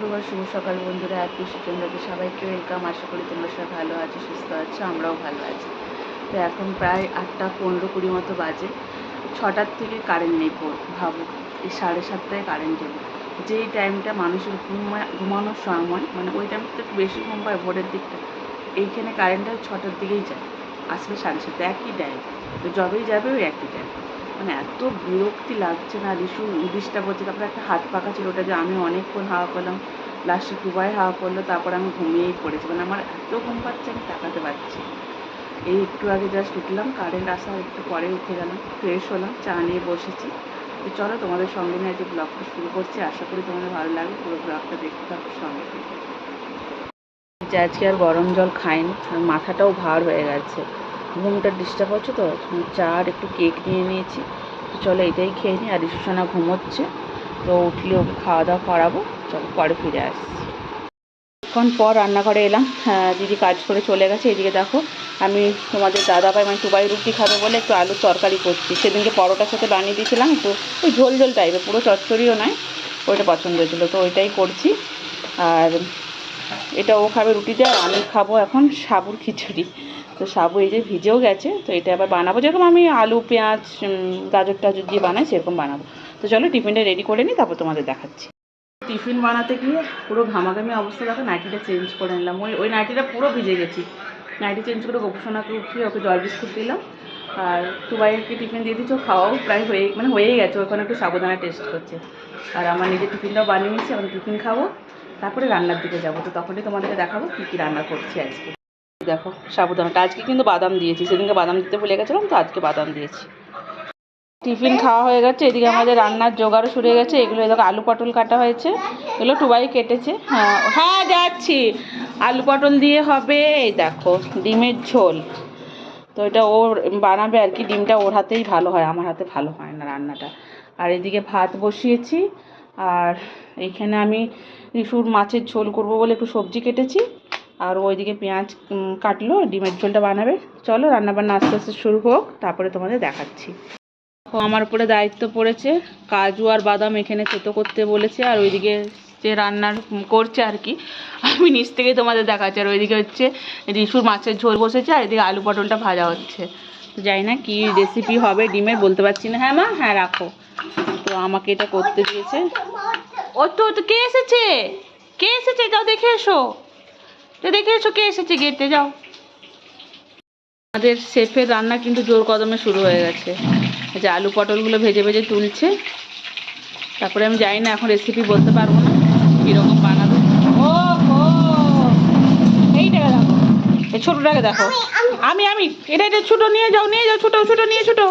শুক্রবার শুভ সকাল বন্ধুরা। হ্যাপি সেপ্টেম্বরকে সবাইকে ওয়েলকাম। আশা করি তোমরা সবাই ভালো আছো, সুস্থ আছো, আমরাও ভালো আছি। তো এখন প্রায় 8:15-20 মতো বাজে। 6টার থেকে কারেন্ট নেই। ভাবো, এই 7:30টায় কারেন্ট এলো। যেই টাইমটা মানুষের ঘুমানোর সময়, মানে ওই টাইমটা একটু বেশি ঘুম পায় ভোরের দিকটা, এইখানে কারেন্টটা 6টার দিকেই যায়, আসবে 7:30, একই টাইম। তো যবেই যাবে ওই একই টাইম। মানে এত বিরক্তি লাগছে না, রিসু ডিস্টার্ব হচ্ছে। তারপরে একটা হাত পাখা ছিল, ওটা যে আমি অনেকক্ষণ হাওয়া করলাম, লাস্টে দুবাই হাওয়া করলো, তারপর আমি ঘুমিয়েই পড়েছি। মানে আমার এত ঘুম পাচ্ছে, আমি তাকাতে পারছি। এই একটু আগে জাস্ট উঠলাম, কারেন্ট আসার একটু পরে উঠে গেলাম, ফ্রেশ হলাম, চা নিয়ে বসেছি। তো চলো তোমাদের সঙ্গে নিয়ে আজকে ব্লগটা শুরু করছি। আশা করি তোমাদের ভালো লাগে, পুরো ব্লগটা দেখতে থাকো সঙ্গে। যে আজকে আর গরম জল খাইনি, মাথাটাও ভার হয়ে গেছে, ঘুমটা ডিস্টার্ব হচ্ছে। তো চা আর একটু কেক নিয়ে নিয়েছি। তো চলো এটাই খেয়ে নিই। আর রিসুসোনা ঘুমোচ্ছে, তো উঠলে ওকে খাওয়া দাওয়া করাবো। চলো পরে ফিরে আসছি। অনেকক্ষণ পর রান্নাঘরে এলাম। দিদি কাজ করে চলে গেছে। এদিকে দেখো, আমি তোমাদের দাদাভাই মানে দুবাই রুটি খাবে বলে একটু আলুর তরকারি করছি। সেদিনকে পরোটার সাথে বানিয়ে দিয়েছিলাম, একটু ওই ঝোল ঝোল টাইপের, পুরো চচ্চড়িও নয়, ওইটা পছন্দ হয়েছিল, তো ওইটাই করছি। আর এটা ও খাবে রুটি দিয়ে, আর আমি খাবো এখন সাবুর খিচুড়ি। তো সাবু এই যে ভিজেও গেছে, তো এটা আবার বানাবো যেরকম আমি আলু পেঁয়াজ গাজর টাজর দিয়ে বানাই সেরকম বানাবো। তো চলো টিফিনটা রেডি করে নিই, তারপর তোমাদের দেখাচ্ছি। টিফিন বানাতে গিয়ে পুরো ঘামাঘামি অবস্থা, দেখো নাইটিটা চেঞ্জ করে নিলাম। ওই নাইটিটা পুরো ভিজে গেছি। নাইটি চেঞ্জ করে গোপসোনাকে উঠিয়ে ওকে জল বিস্কুট দিলাম। আর দুবাইকে টিফিন দিয়ে দিচ্ছি, ও খাওয়াও প্রায় হয়েই গেছে। ওখানে একটু সাবুদানা টেস্ট করছে। আর আমার নিজের টিফিনটাও বানিয়ে নিচ্ছি, এখন টিফিন খাবো, তারপরে রান্নার দিকে যাবো। তো তখনই তোমাদেরকে দেখাবো কী কী রান্না করছি আজকে। দেখো সাবুদানাটা আজকে কিন্তু বাদাম দিয়েছি, সেদিনকে বাদাম দিতে ভুলে গেছিলাম, তো আজকে বাদাম দিয়েছি। টিফিন খাওয়া হয়ে গেছে, এদিকে আমাদের রান্নার জোগাড়ও শুরু হয়ে গেছে। এগুলো দেখো আলু পটল কাটা হয়েছে, এগুলো টুবাই কেটেছে। হ্যাঁ হ্যাঁ যাচ্ছি। আলু পটল দিয়ে হবে এই দেখো ডিমের ঝোল। তো এটা ওর বানাবে আর কি, ডিমটা ওর হাতেই ভালো হয়, আমার হাতে ভালো হয় না রান্নাটা। আর এদিকে ভাত বসিয়েছি। আর এইখানে আমি রিসুর মাছের ঝোল করব বলে একটু সবজি কেটেছি। আর ওইদিকে পেঁয়াজ কাটলো, ডিমের ঝোলটা বানাবে। চলো রান্নাবান্না আস্তে আস্তে শুরু হোক, তারপরে তোমাদের দেখাচ্ছি। আমার উপরে দায়িত্ব পড়েছে, কাজু আর বাদাম এখানে থেতো করতে বলেছে। আর ওইদিকে যে রান্নার করছে আর কি, আমি নিচ থেকেই তোমাদের দেখাচ্ছি। আর ওইদিকে হচ্ছে রিসুর মাছের ঝোল বসেছে, আর এদিকে আলু পটলটা ভাজা হচ্ছে। তো জানি না কী রেসিপি হবে ডিমের, বলতে পারছি না। হ্যাঁ মা, হ্যাঁ রাখো। তো আমাকে এটা করতে দিয়েছে। ও তো কে এসেছে, কে এসেছে, যাও দেখে এসো, দেখে এসো কে এসেছে গেটে, যাও। আমাদের শেফের রান্না কিন্তু জোর কদমে শুরু হয়ে গেছে। যে আলু পটলগুলো ভেজে ভেজে তুলছে। তারপরে আমি জানি না, এখন রেসিপি বলতে পারবো না কীরকম বানাবে। ও হো, এইটাকে দেখো, এই ছোটোটাকে দেখো। আমি এটা ছোটো নিয়ে যাও, ছোটো ছোটো নিয়ে ছোটো।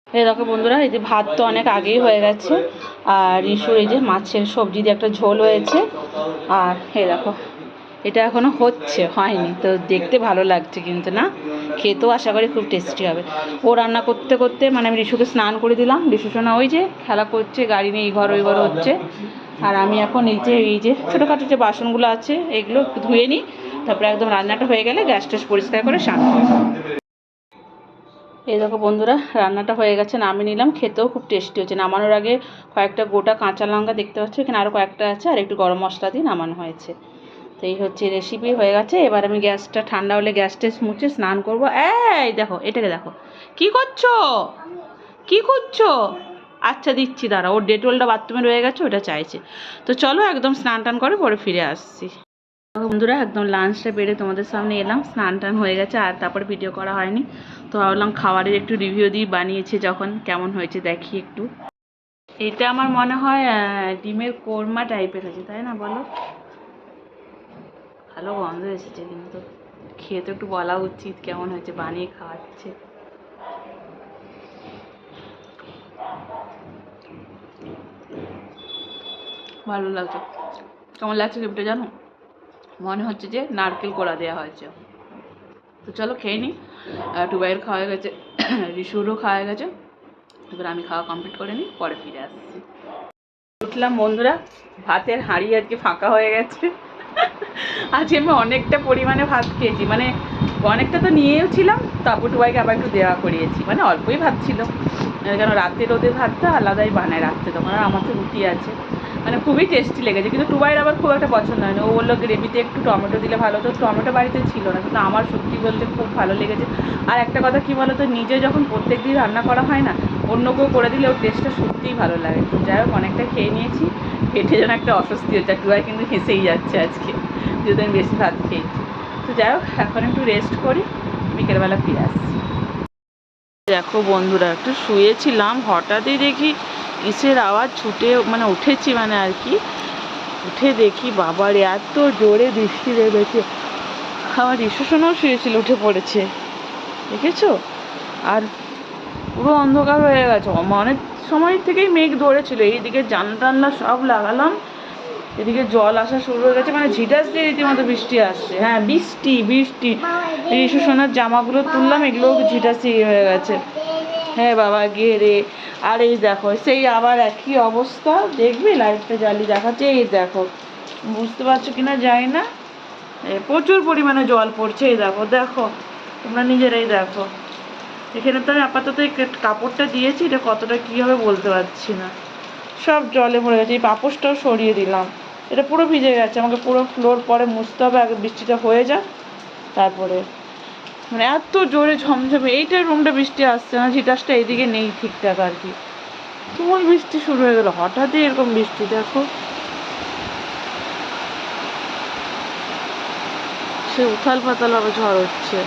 এই দেখো বন্ধুরা, এই যে ভাত তো অনেক আগেই হয়ে গেছে। আর রিসুর এই যে মাছের সবজি দিয়ে একটা ঝোল হয়েছে। আর এই দেখো এটা এখনও হয়নি, তো দেখতে ভালো লাগছে কিন্তু না, খেতেও আশা করি খুব টেস্টি হবে। ও রান্না করতে করতে মানে আমি রিসুকে স্নান করে দিলাম। রিসুসোনা ওই যে খেলা করছে, গাড়ি নিয়ে এই ঘর ওই ঘর হচ্ছে। আর আমি এখন এই যে ছোটোখাটো যে বাসনগুলো আছে এগুলো একটু ধুয়ে নিই, তারপরে একদম রান্নাটা হয়ে গেলে গ্যাস ট্যাস পরিষ্কার করে স্নান করবো। এই দেখো বন্ধুরা, রান্নাটা হয়ে গেছে, নামিয়ে নিলাম। খেতেও খুব টেস্টি হচ্ছে। নামানোর আগে কয়েকটা গোটা কাঁচা লঙ্কা দেখতে পাচ্ছ, এখানে আরও কয়েকটা আছে, আর একটু গরম মশলা দিয়ে নামানো হয়েছে। তো এই হচ্ছে রেসিপি হয়ে গেছে। এবার আমি গ্যাসটা ঠান্ডা হলে গ্যাস টেস মুছে স্নান করবো। এই দেখো এটাকে দেখো, কি করছো, কি করছো? আচ্ছা দিচ্ছি, দাঁড়া, ওর ডেটলটা বাথরুমে রয়ে গেছে, ওটা চাইছে। তো চলো একদম স্নান টান করে পরে ফিরে আসছি। বন্ধুরা একদম লাঞ্চটা বেড়ে তোমাদের সামনে এলাম, স্নান টান হয়ে গেছে আর তারপরে ভিডিও করা হয়নি, তো ভাবলাম খাবারের একটু রিভিউ দিই, বানিয়েছে যখন কেমন হয়েছে দেখি একটু। এটা আমার মনে হয় ডিমের কোরমা টাইপের আছে, তাই না বলো? ভালো গন্ধ এসেছে, কিন্তু খেয়ে তো একটু বলা উচিত কেমন হয়েছে, বানিয়ে খাওয়াচ্ছে। ভালো লাগছে। কেমন লাগছে ডিমটা জানো? মনে হচ্ছে যে নারকেল কোড়া দেওয়া হয়েছে। তো চলো খেয়ে নিই। টুবাইয়ের খাওয়া গেছে, রিসুরও খাওয়া গেছে, এবার আমি খাওয়া কমপ্লিট করে নিই, পরে ফিরে আসছি। উঠলাম বন্ধুরা, ভাতের হাঁড়ি আজকে ফাঁকা হয়ে গেছে। আজকে আমি অনেকটা পরিমাণে ভাত খেয়েছি, মানে অনেকটা তো নিয়েও ছিলাম, তারপর টুবাইকে আবার একটু দেওয়া করিয়েছি, মানে অল্পই ভাত ছিল, কেন রাতে রোদের ভাতটা আলাদাই বানায় রাত্রে, তখন আর আমার তো রুটি আছে। মানে খুবই টেস্টি লেগেছে, কিন্তু টুবাইয়ের আবার খুব একটা পছন্দ হয়নি। ও বললো গ্রেভিতে একটু টমেটো দিলে ভালো হতো, টমেটো বাড়িতে ছিল না, কিন্তু আমার সত্যি বলতে খুব ভালো লেগেছে। আর একটা কথা কী বলো তো, নিজে যখন প্রত্যেক দিন রান্না করা হয় না, অন্য কেউ করে দিলে ওর টেস্টটা সত্যিই ভালো লাগে। তো যাই হোক অনেকটা খেয়ে নিয়েছি, পেটে যেন একটা অস্বস্তি হচ্ছে, টুবাই কিন্তু হেসেই যাচ্ছে আজকে, যেহেতু আমি বেশি ভাত খেয়েছি। তো যাই হোক এখন একটু রেস্ট করি, বিকেলবেলা ফিরে আসছি। দেখো বন্ধুরা, একটু শুয়েছিলাম, হঠাৎই দেখি ইসের আওয়াজ ছুটে মানে উঠেছি, মানে আর কি উঠে দেখি বাবার এত জোরে বৃষ্টি নেমেছে। আমার রিসেপশনেও শুয়েছিল, উঠে পড়েছে, দেখেছো? আর পুরো অন্ধকার হয়ে গেছে, অনেক সময় থেকেই মেঘ ধরেছিল। এইদিকে জানলা টানলা সব লাগালাম, এদিকে জল আসা শুরু হয়ে গেছে, মানে ঝিটাস দিয়ে রীতিমতো বৃষ্টি আসছে। হ্যাঁ বৃষ্টি বৃষ্টি, রিসু সোনার জামাগুলো তুললাম, এগুলো ঝিটাসি হয়ে গেছে। হ্যাঁ বাবা গিয়ে রে। আর এই দেখো সেই আবার একই অবস্থা, দেখবি লাইটটা জ্বালিয়ে দেখাচ্ছে, এই দেখো, বুঝতে পারছো কিনা জানি না, প্রচুর পরিমাণে জল পড়ছে। এই দেখো দেখো, তোমরা নিজেরাই দেখো। এখানে তো আমি আপাতত এই কাপড়টা দিয়েছি, এটা কতটা কী হবে বলতে পারছি না, সব জলে ভরে গেছে। এই পাপোশটাও সরিয়ে দিলাম, এটা পুরো ভিজে গেছে, আমাকে পুরো ফ্লোর পরে মুছতে হবে, আগে বৃষ্টিটা হয়ে যাক তারপরে। মানে এত জোরে ঝমঝমে, এইটা রুমটা বৃষ্টি আসছে না, ঝিটাসটা এইদিকে নেই ঠিকঠাক আর কি, তুমুল বৃষ্টি শুরু হয়ে গেল, হঠাৎই এরকম বৃষ্টি। দেখো সে উথাল পাতাল ভাবে ঝড় হচ্ছে।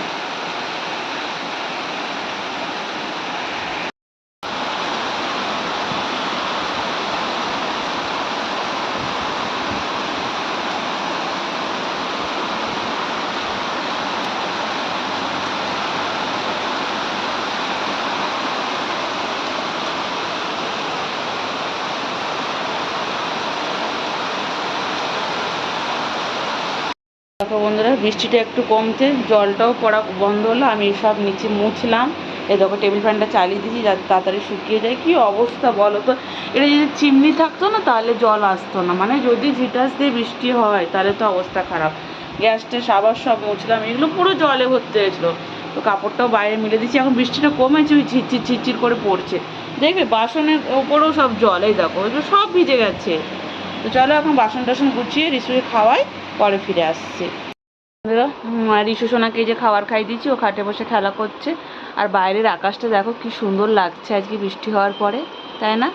দেখো বন্ধুরা, বৃষ্টিটা একটু কমতে জলটাও পড়া বন্ধ হলো, আমি সব নিচে মুছলাম। এই দেখো টেবিল ফ্যানটা চালিয়ে দিয়েছি যাতে তাড়াতাড়ি শুকিয়ে যায়। কী অবস্থা বলো তো, এটা যদি চিমনি থাকতো না তাহলে জল আসতো না, মানে যদি ঝিটাস দিয়ে বৃষ্টি হয় তাহলে তো অবস্থা খারাপ। গ্যাস ট্যাস আবার সব মুছলাম, এগুলো পুরো জলে ভর্তি হয়েছিলো, তো কাপড়টাও বাইরে মিলে দিচ্ছি। এখন বৃষ্টিটা কমেছে, ওই ঝিরঝির ঝিরঝির করে পড়ছে, দেখবে বাসনের ওপরেও সব জল, এই দেখো এগুলো সব ভিজে গেছে। তো চলো এখন বাসন টাসন গুছিয়ে রিসুকে খাওয়াই, পরে ফিরে আসছি। রিসু সোনাকে যে খাবার খাই দিয়েছি, ও খাটে বসে খেলা করছে। আর বাইরের আকাশটা দেখো কি সুন্দর লাগছে আজকে বৃষ্টি হওয়ার পরে, তাই না?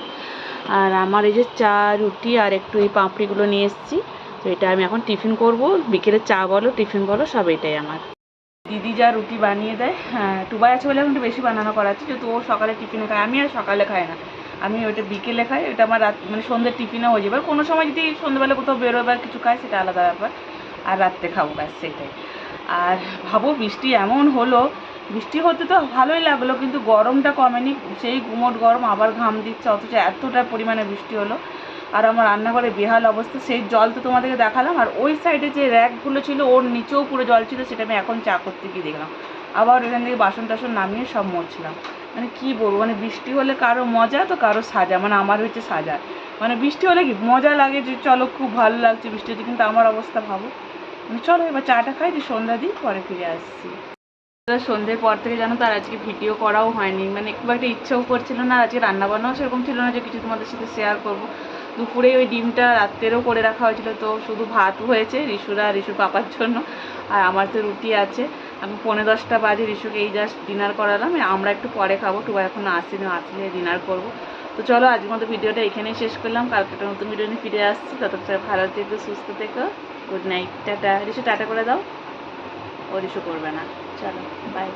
আর আমার এই যে চা রুটি আর একটু এই পাঁপড়িগুলো নিয়ে এসেছি, তো এটা আমি এখন টিফিন করব। বিকেলে চা বলো টিফিন বলো সব এটাই আমার। দিদি যা রুটি বানিয়ে দেয়, হ্যাঁ টুবাই আছে বলে এখন একটু বেশি বানানো করাচ্ছে, যেহেতু ও সকালে টিফিনে খায়, আমি আর সকালে খাই না, আমি ওইটা বিকেলে খাই, ওটা আমার রাত মানে সন্ধ্যের টিফিনে হয়ে যাবে। কোনো সময় যদি সন্ধ্যেবেলা কোথাও বেরোবার কিছু খায় সেটা আলাদা ব্যাপার, আর রাত্রে খাবো ব্যাস সেটাই। আর ভাবো বৃষ্টি এমন হলো, বৃষ্টি হতে তো ভালোই লাগলো, কিন্তু গরমটা কমেনি, সেই গুমোট গরম, আবার ঘাম দিচ্ছে, অথচ এতটা পরিমাণে বৃষ্টি হলো। আর আমার রান্নাঘরে বেহাল অবস্থা, সেই জল তো তোমাদেরকে দেখালাম, আর ওই সাইডে যে র্যাকগুলো ছিল ওর নিচেও পুরো জল ছিল, সেটা আমি এখন চা করতে গিয়ে দেখলাম। আবার ওখান থেকে বাসন টাসন নামিয়ে সব মুছলাম। মানে কী বলবো, মানে বৃষ্টি হলে কারো মজা তো কারো সাজা, মানে আমার হচ্ছে সাজা। মানে বৃষ্টি হলে কি মজা লাগে যে চলো খুব ভালো লাগছে বৃষ্টি হচ্ছে, কিন্তু আমার অবস্থা ভাবো। চলো এবার চাটা খাই, দিয়ে সন্ধ্যা দিই, পরে ফিরে আসছি। সন্ধ্যের পর থেকে জানো তার আজকে ভিডিও করাও হয়নি, মানে খুব একটা ইচ্ছেও করছিল না, আজকে রান্নাবান্নাও সেরকম ছিল না যে কিছু তোমাদের সাথে শেয়ার করবো। দুপুরে ওই ডিমটা রাত্রেরও করে রাখা হয়েছিল, তো শুধু ভাত হয়েছে রিসুরা রিসুর পাপার জন্য, আর আমার তো রুটি আছে। আমি 9:30 বাজে রিসুকে এই জাস্ট ডিনার করালাম, আমরা একটু পরে খাবো, টুবা এখন আসেনি, আসলে ডিনার করবো। তো চলো আজকের মতো ভিডিওটা এখানেই শেষ করলাম, কালকে একটা নতুন ভিডিও নিয়ে ফিরে আসছি, ততক্ষণ ভালো থেকো সুস্থ থেকো। Good night, tata. Rishu tata করে দাও। ও রিশু করবে না, চলো বাই।